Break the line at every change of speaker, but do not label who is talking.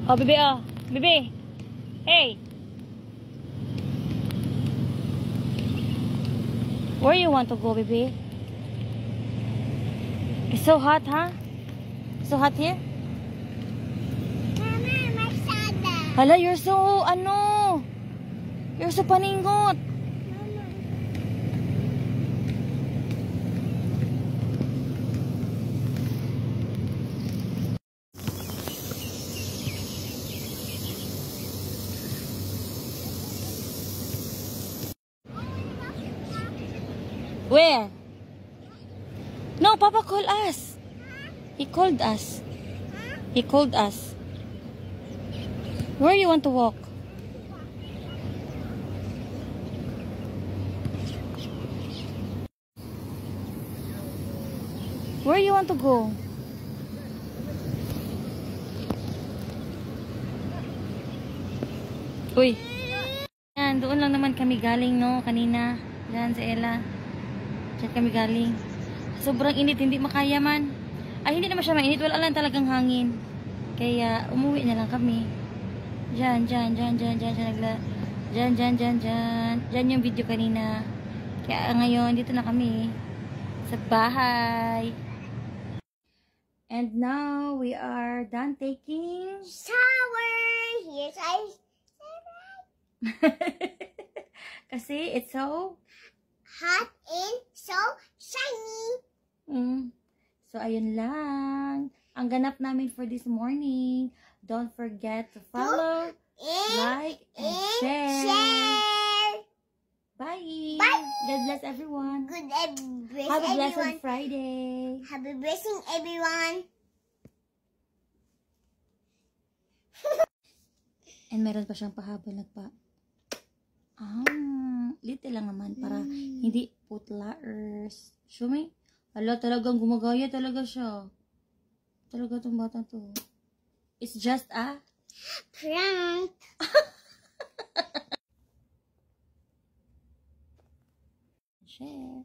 Oh, bebe, oh. Bebe. Hey. Where you want to go, baby? It's so hot, huh? So hot here?
Mama, masyada.
Hala, you're so, you're so paningot. Where? No, Papa called us. He called us. He called us. Where you want to walk? Where you want to go? Uy. Yan, doon lang naman kami galing, no? Kanina. Diyan sa Ella. Diyan kami galing. Sobrang init, hindi makaya man. Ay, hindi naman siya mainit. Wala lang talagang hangin. Kaya, umuwi na lang kami. Diyan. Diyan yung video kanina. Kaya ngayon, dito na kami. Sa bahay. And now, we are done taking
Shower. Here's ice.
Kasi it's so
Hot and so shiny.
So, ayun lang. Ang ganap namin for this morning. Don't forget to follow, like, and share. Bye.
Bye.
God bless everyone.
Have
Have a blessed Friday.
Have a blessing, everyone.
And meron pa siyang pahabol nagpa. Little lang naman para hindi putlaers. Show me. Ala, talagang gumagaya talaga siya. Talaga tong batang to. It's just a
Prank.
share.